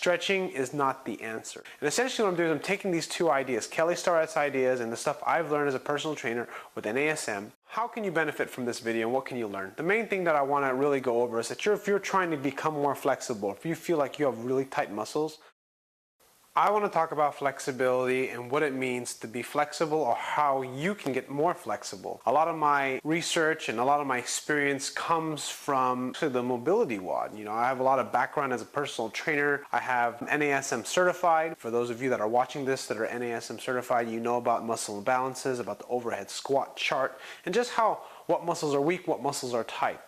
stretching is not the answer. And essentially what I'm doing is I'm taking these two ideas, Kelly Starrett's ideas and the stuff I've learned as a personal trainer with NASM. How can you benefit from this video and what can you learn? The main thing that I want to really go over is that if you're trying to become more flexible, if you feel like you have really tight muscles, I want to talk about flexibility and what it means to be flexible or how you can get more flexible. A lot of my research and a lot of my experience comes from the mobility WOD. You know, I have a lot of background as a personal trainer. I have NASM certified. For those of you that are watching this that are NASM certified, you know about muscle imbalances, about the overhead squat chart, and just what muscles are weak, what muscles are tight.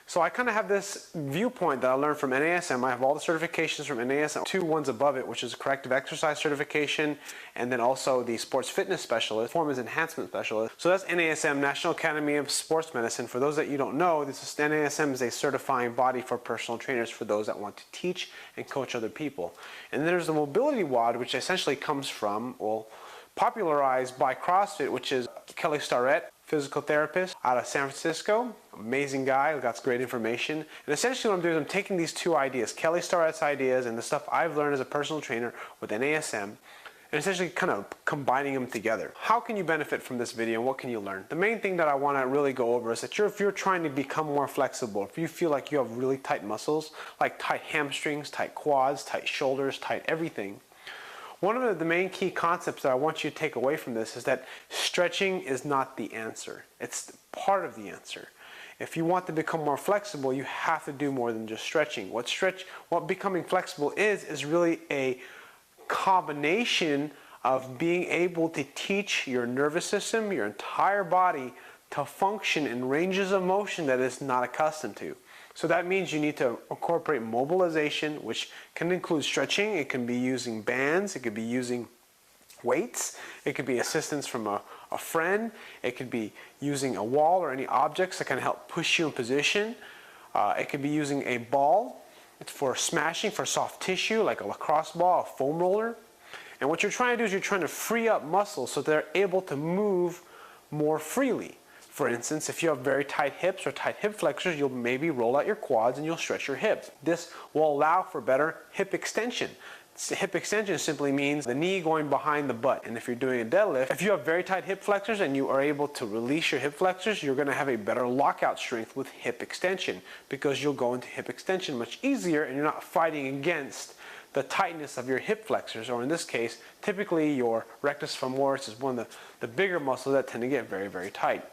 So I kind of have this viewpoint that I learned from NASM. I have all the certifications from NASM, two ones above it, which is a corrective exercise certification, and then also the sports fitness specialist, performance enhancement specialist. So that's NASM, National Academy of Sports Medicine. For those that you don't know, NASM is a certifying body for personal trainers for those that want to teach and coach other people. And there's the mobility WOD, which essentially comes from, well, popularized by CrossFit, which is Kelly Starrett, physical therapist out of San Francisco. Amazing guy, got great information. And essentially what I'm doing is I'm taking these two ideas, Kelly Starrett's ideas and the stuff I've learned as a personal trainer with NASM, and essentially kind of combining them together. How can you benefit from this video and what can you learn? The main thing that I want to really go over is that if you're trying to become more flexible, if you feel like you have really tight muscles, like tight hamstrings, tight quads, tight shoulders, tight everything, one of the main key concepts that I want you to take away from this is that stretching is not the answer. It's part of the answer. If you want to become more flexible, you have to do more than just stretching. What becoming flexible is really a combination of being able to teach your nervous system, your entire body, to function in ranges of motion that it's not accustomed to. So that means you need to incorporate mobilization, which can include stretching. It can be using bands. It could be using weights. It could be assistance from a friend. It could be using a wall or any objects that can help push you in position. It could be using a ball for smashing, for soft tissue, like a lacrosse ball, a foam roller. And what you're trying to do is you're trying to free up muscles so they're able to move more freely. For instance, if you have very tight hips or tight hip flexors, you'll maybe roll out your quads and you'll stretch your hips. This will allow for better hip extension. Hip extension simply means the knee going behind the butt. And if you're doing a deadlift, if you have very tight hip flexors and you are able to release your hip flexors, you're going to have a better lockout strength with hip extension because you'll go into hip extension much easier and you're not fighting against the tightness of your hip flexors, or in this case, typically your rectus femoris is one of the bigger muscles that tend to get very, very tight.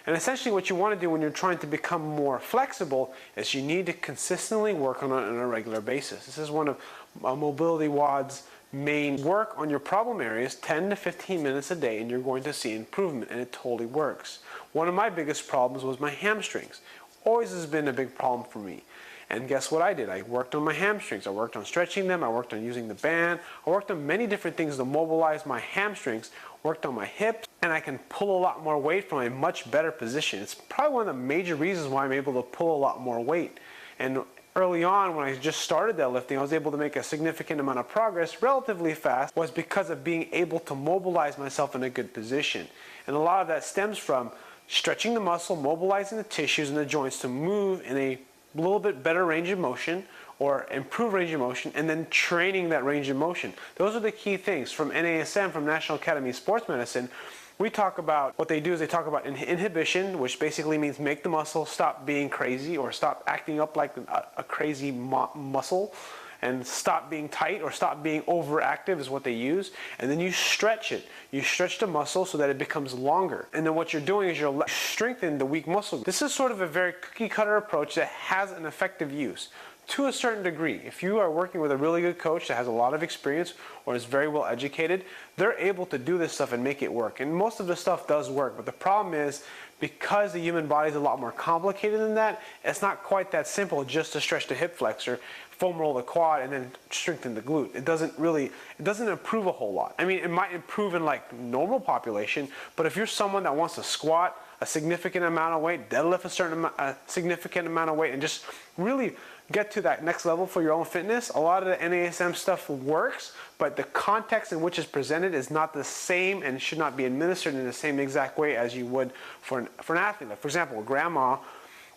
And essentially what you want to do when you're trying to become more flexible is you need to consistently work on it on a regular basis. This is one of Mobility WOD's main work on your problem areas, 10 to 15 minutes a day, and you're going to see improvement, and it totally works. One of my biggest problems was my hamstrings. Always has been a big problem for me. And guess what I did? I worked on my hamstrings. I worked on stretching them. I worked on using the band. I worked on many different things to mobilize my hamstrings, worked on my hips, and I can pull a lot more weight from a much better position. It's probably one of the major reasons why I'm able to pull a lot more weight. And early on, when I just started deadlifting, I was able to make a significant amount of progress relatively fast, was because of being able to mobilize myself in a good position. And a lot of that stems from stretching the muscle, mobilizing the tissues and the joints to move in a little bit better range of motion or improve range of motion, and then training that range of motion. Those are the key things. From NASM, from National Academy of Sports Medicine, we talk about, what they do is they talk about inhibition, which basically means make the muscle stop being crazy or stop acting up like a crazy muscle, and stop being tight or stop being overactive is what they use. And then you stretch it. You stretch the muscle so that it becomes longer. And then what you're doing is you're strengthening the weak muscle. This is sort of a very cookie cutter approach that has an effective use to a certain degree. If you are working with a really good coach that has a lot of experience or is very well educated, they're able to do this stuff and make it work. And most of the stuff does work, but the problem is, because the human body is a lot more complicated than that, it's not quite that simple just to stretch the hip flexor, foam roll the quad, and then strengthen the glute. It doesn't improve a whole lot. I mean, it might improve in like normal population, but if you're someone that wants to squat a significant amount of weight, deadlift a significant amount of weight, and just really get to that next level for your own fitness, a lot of the NASM stuff works, but the context in which it's presented is not the same and should not be administered in the same exact way as you would for an athlete. Like, for example, a grandma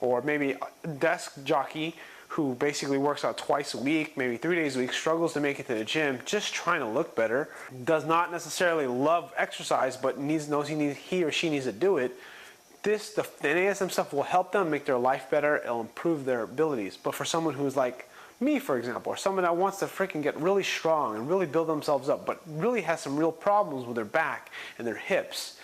or maybe a desk jockey who basically works out twice a week, maybe 3 days a week, struggles to make it to the gym, just trying to look better, does not necessarily love exercise, but knows he or she needs to do it, the NASM stuff will help them make their life better. It'll improve their abilities. But for someone who's like me, for example, or someone that wants to freaking get really strong and really build themselves up, but really has some real problems with their back and their hips,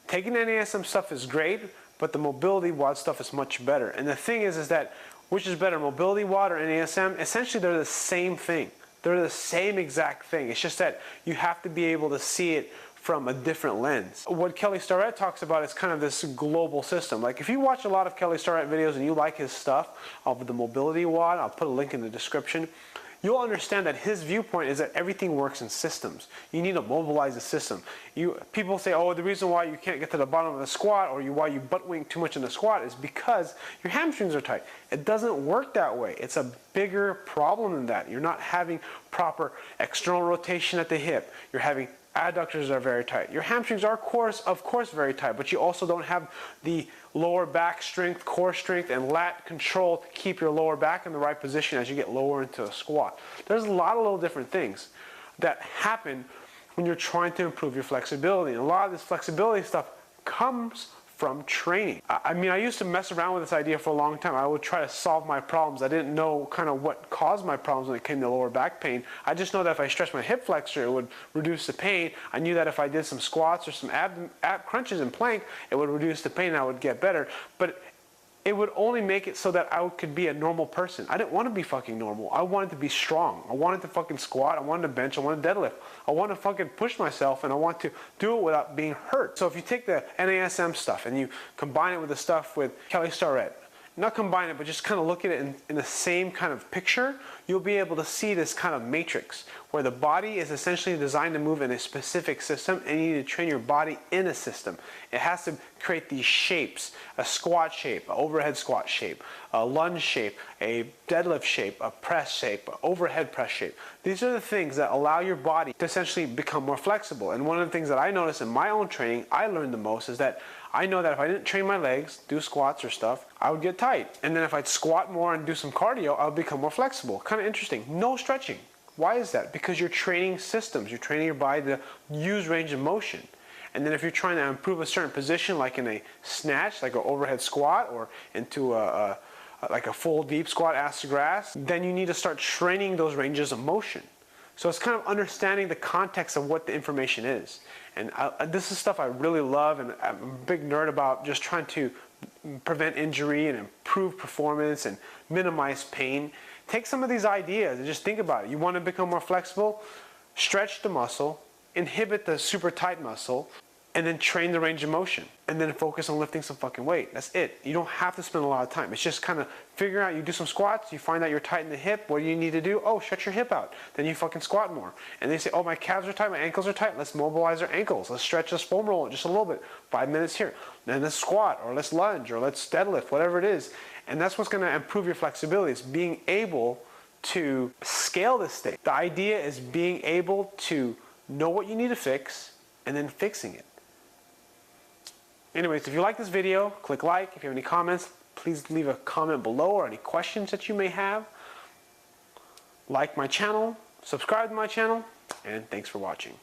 taking NASM stuff is great, but the mobility WOD stuff is much better. And the thing is that, which is better, mobility WOD or NASM? Essentially, they're the same thing. They're the same exact thing. It's just that you have to be able to see it from a different lens. What Kelly Starrett talks about is kind of this global system. Like if you watch a lot of Kelly Starrett videos and you like his stuff of the mobility WOD, I'll put a link in the description, you'll understand that his viewpoint is that everything works in systems. You need to mobilize the system. People say, oh, the reason why you can't get to the bottom of the squat or why you butt wink too much in the squat is because your hamstrings are tight. It doesn't work that way. It's a bigger problem than that. You're not having proper external rotation at the hip. You're having adductors are very tight. Your hamstrings are, of course, very tight, but you also don't have the lower back strength, core strength, and lat control to keep your lower back in the right position as you get lower into a squat. There's a lot of little different things that happen when you're trying to improve your flexibility. And a lot of this flexibility stuff comes from training. I mean, I used to mess around with this idea for a long time. I would try to solve my problems. I didn't know kind of what caused my problems when it came to lower back pain. I just know that if I stretched my hip flexor, it would reduce the pain. I knew that if I did some squats or some ab crunches and plank, it would reduce the pain and I would get better. But it would only make it so that I could be a normal person. I didn't want to be fucking normal. I wanted to be strong. I wanted to fucking squat. I wanted to bench. I wanted to deadlift. I want to fucking push myself, and I want to do it without being hurt. So if you take the NASM stuff and you combine it with the stuff with Kelly Starrett, not combine it, but just kind of look at it in the same kind of picture, you'll be able to see this kind of matrix where the body is essentially designed to move in a specific system and you need to train your body in a system. It has to create these shapes, a squat shape, an overhead squat shape, a lunge shape, a deadlift shape, a press shape, an overhead press shape. These are the things that allow your body to essentially become more flexible. And one of the things that I noticed in my own training, I learned the most, is that I know that if I didn't train my legs, do squats or stuff, I would get tight. And then if I'd squat more and do some cardio, I would become more flexible. Kind of interesting. No stretching. Why is that? Because you're training systems. You're training your body to use range of motion. And then if you're trying to improve a certain position, like in a snatch, like an overhead squat, or into like a full deep squat ass to grass, then you need to start training those ranges of motion. So it's kind of understanding the context of what the information is. And this is stuff I really love, and I'm a big nerd about just trying to prevent injury and improve performance and minimize pain. Take some of these ideas and just think about it. You want to become more flexible? Stretch the muscle, inhibit the super tight muscle, and then train the range of motion. And then focus on lifting some fucking weight. That's it. You don't have to spend a lot of time. It's just kind of figure out, you do some squats, you find out you're tight in the hip, what do you need to do? Oh, stretch your hip out. Then you fucking squat more. And they say, oh, my calves are tight, my ankles are tight. Let's mobilize our ankles. Let's stretch this foam roll just a little bit. 5 minutes here. Then let's squat, or let's lunge, or let's deadlift, whatever it is. And that's what's gonna improve your flexibility, is being able to scale this thing. The idea is being able to know what you need to fix and then fixing it. Anyways, if you like this video, click like. If you have any comments, please leave a comment below, or any questions that you may have. Like my channel, subscribe to my channel, and thanks for watching.